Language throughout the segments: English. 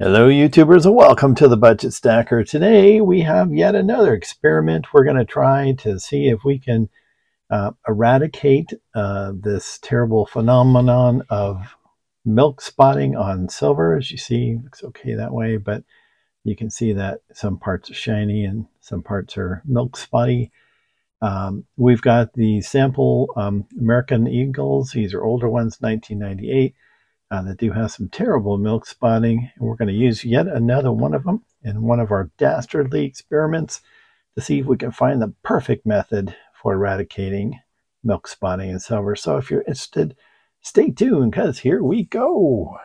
Hello YouTubers and welcome to the Budget Stacker. Today we have yet another experiment. We're going to try to see if we can eradicate this terrible phenomenon of milk spotting on silver. As you see, it looks okay that way, but you can see that some parts are shiny and some parts are milk spotty. We've got the sample American Eagles. These are older ones, 1998. That do have some terrible milk spotting, and we're going to use yet another one of them in one of our dastardly experiments to see if we can find the perfect method for eradicating milk spotting in silver. So if you're interested, stay tuned because here we go.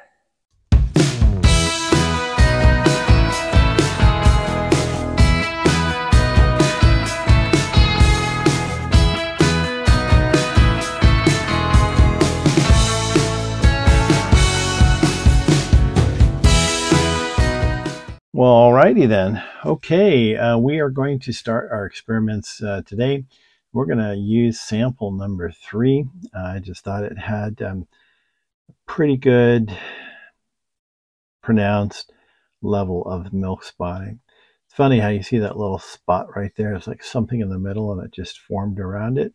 Well, alrighty then. Okay, we are going to start our experiments today. We're going to use sample number 3. I just thought it had pretty good pronounced level of milk spotting. It's funny how you see that little spot right there. It's like something in the middle and it just formed around it.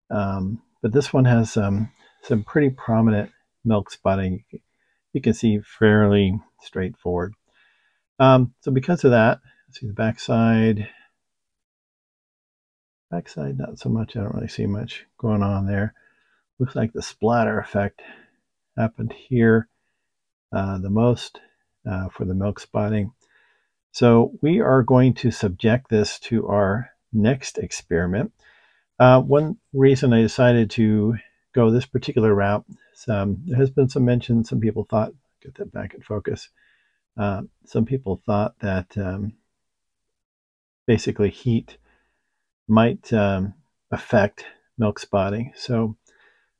But this one has some pretty prominent milk spotting. You can see fairly straightforward. So because of that, see the backside, not so much. I don't really see much going on there. Looks like the splatter effect happened here the most for the milk spotting. So we are going to subject this to our next experiment. One reason I decided to go this particular route, there has been some mention, some people thought, get that back in focus. Some people thought that basically heat might affect milk spotting. So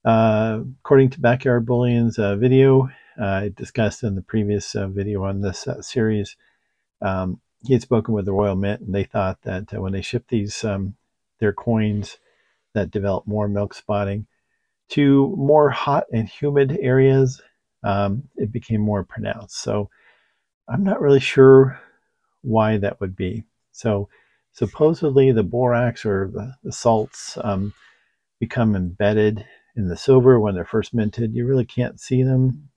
according to Backyard Bullion's video, I discussed in the previous video on this series, he had spoken with the Royal Mint, and they thought that when they shipped these their coins that develop more milk spotting to more hot and humid areas, it became more pronounced. So I'm not really sure why that would be. So supposedly the borax or the salts become embedded in the silver when they're first minted. You really can't see them.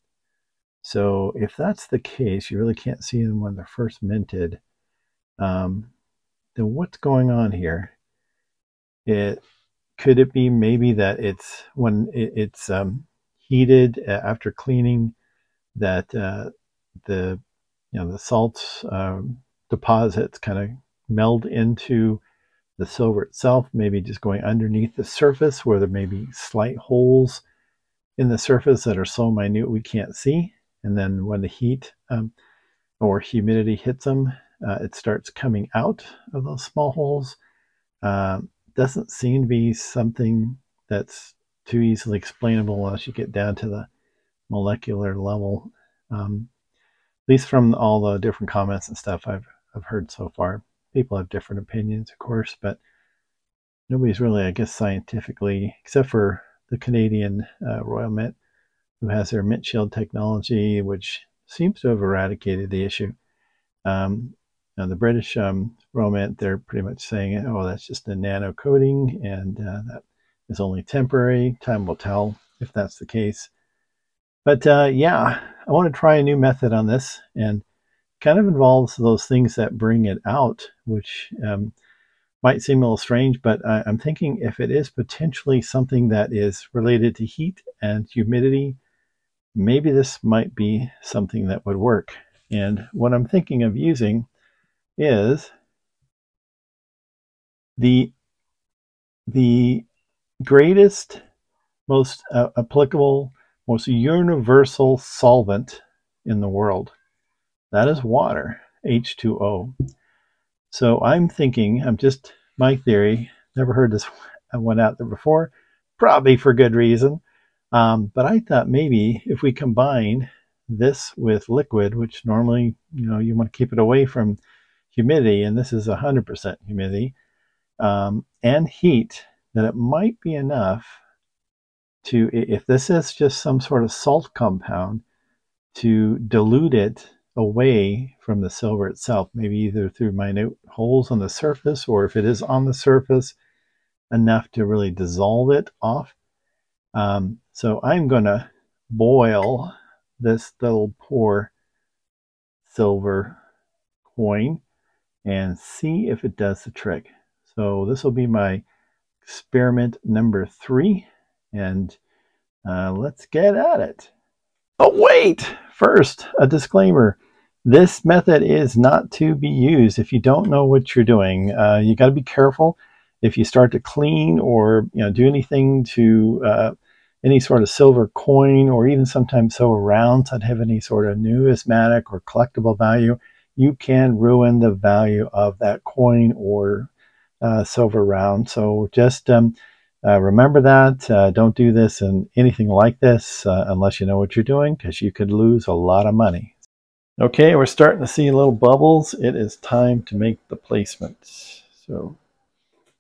So if that's the case, you really can't see them when they're first minted, then what's going on here? Could it be maybe that it's when it's heated after cleaning that the salts deposits kind of meld into the silver itself, maybe just going underneath the surface where there may be slight holes in the surface that are so minute we can't see. And then when the heat or humidity hits them, it starts coming out of those small holes. Doesn't seem to be something that's too easily explainable unless you get down to the molecular level. At least from all the different comments and stuff I've heard so far. People have different opinions, of course, but nobody's really, I guess, scientifically, except for the Canadian Royal Mint, who has their mint shield technology, which seems to have eradicated the issue. Now the British Royal Mint, they're pretty much saying, oh, that's just a nano coating, and that is only temporary. Time will tell if that's the case. But yeah, I want to try a new method on this, and kind of involves those things that bring it out, which might seem a little strange, but I'm thinking if it is potentially something that is related to heat and humidity, maybe this might be something that would work. And what I'm thinking of using is the greatest, most applicable, most universal solvent in the world. That is water, H2O. So I'm thinking, my theory, never heard this one out there before, probably for good reason. But I thought maybe if we combine this with liquid, which normally, you want to keep it away from humidity, and this is 100% humidity, and heat, that it might be enough to, if this is just some sort of salt compound, to dilute it away from the silver itself, maybe either through minute holes on the surface, or if it is on the surface, enough to really dissolve it off. So I'm going to boil this little poor silver coin and see if it does the trick. So this will be my experiment number 3, and let's get at it. Oh wait! First, a disclaimer. This method is not to be used if you don't know what you're doing. You got to be careful if you start to clean or do anything to any sort of silver coin, or even sometimes silver rounds that have any sort of numismatic or collectible value. You can ruin the value of that coin or silver round. So just remember that. Don't do this and anything like this unless you know what you're doing, because you could lose a lot of money. Okay, we're starting to see little bubbles. It is time to make the placement. So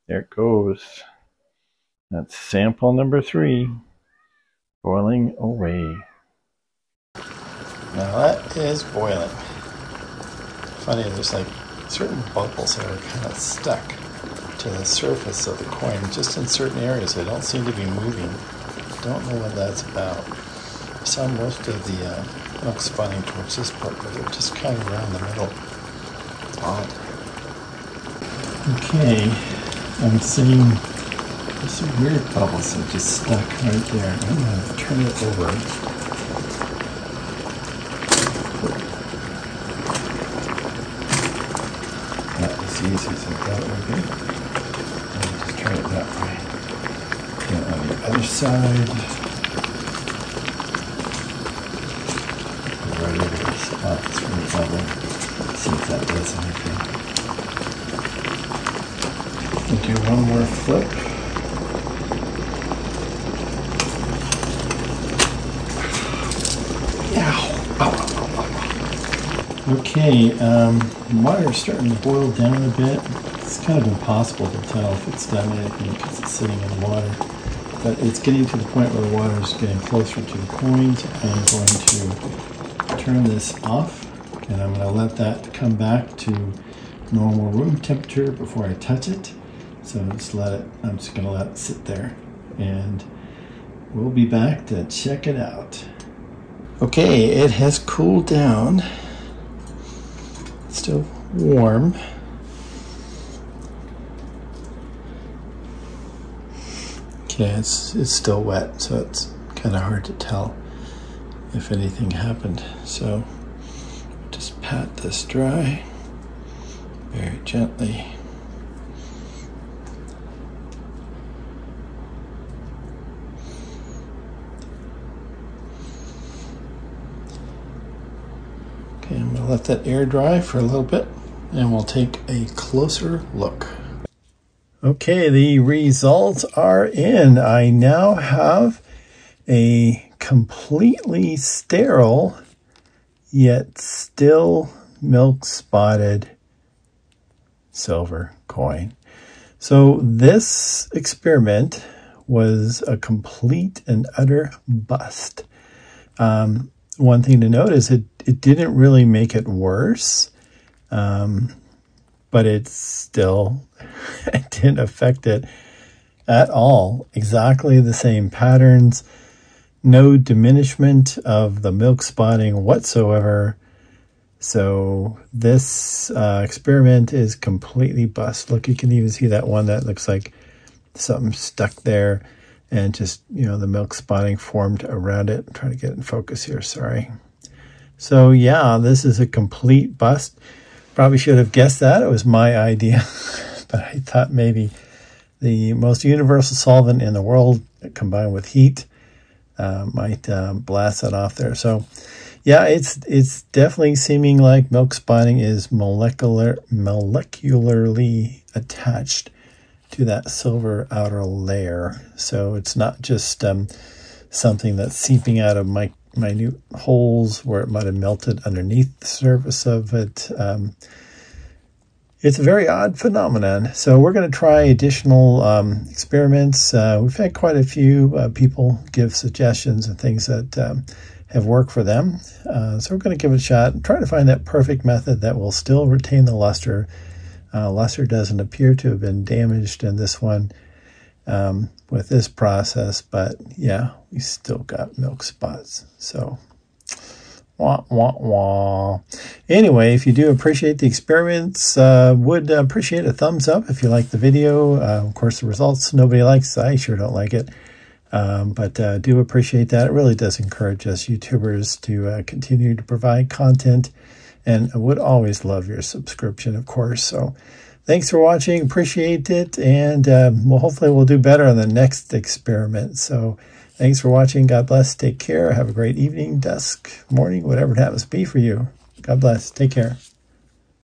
there it goes. That's sample number 3, boiling away. Now that is boiling. Funny, there's like certain bubbles that are kind of stuck to the surface of the coin, just in certain areas. They don't seem to be moving. Don't know what that's about. I saw most of the milk spawning towards this part, but they're just kind of around the middle. It's odd. Okay, I'm seeing there's some weird bubbles that just stuck right there. I'm going to turn it over. Easy, so that would be. And just try it that way. And on the other side, right over the spot that's really bubble. Let's see if that does anything. We'll do one more flip. Okay, the water is starting to boil down a bit. It's kind of impossible to tell if it's done anything because it's sitting in the water. But it's getting to the point where the water is getting closer to the coins. I'm going to turn this off, and I'm going to let that come back to normal room temperature before I touch it. So I'm just going to let it sit there, and we'll be back to check it out. Okay, it has cooled down. Still warm. Okay, it's still wet, so it's kind of hard to tell if anything happened. So just pat this dry very gently. Okay, I'm going to let that air dry for a little bit, and we'll take a closer look. Okay, the results are in. I now have a completely sterile, yet still milk spotted silver coin. So this experiment was a complete and utter bust. One thing to note is it didn't really make it worse, but it still it didn't affect it at all. Exactly the same patterns, no diminishment of the milk spotting whatsoever. So this experiment is completely bust. Look, you can even see that one that looks like something stuck there. And just, the milk spotting formed around it. I'm trying to get in focus here, sorry. So yeah, this is a complete bust. Probably should have guessed that. It was my idea. But I thought maybe the most universal solvent in the world combined with heat might blast that off there. So yeah, it's definitely seeming like milk spotting is molecularly attached to that silver outer layer. So it's not just something that's seeping out of minute holes where it might have melted underneath the surface of it. It's a very odd phenomenon. So we're going to try additional experiments. We've had quite a few people give suggestions and things that have worked for them. So we're going to give it a shot and try to find that perfect method that will still retain the luster. Luster doesn't appear to have been damaged in this one with this process, but yeah, we still got milk spots. So wah, wah, wah. Anyway, if you do appreciate the experiments, would appreciate a thumbs up if you like the video. Of course, the results nobody likes. I sure don't like it. But do appreciate that. It really does encourage us YouTubers to continue to provide content, and I would always love your subscription, of course. So thanks for watching. Appreciate it. And hopefully we'll do better on the next experiment. So thanks for watching. God bless. Take care. Have a great evening, dusk, morning, whatever it happens to be for you. God bless. Take care.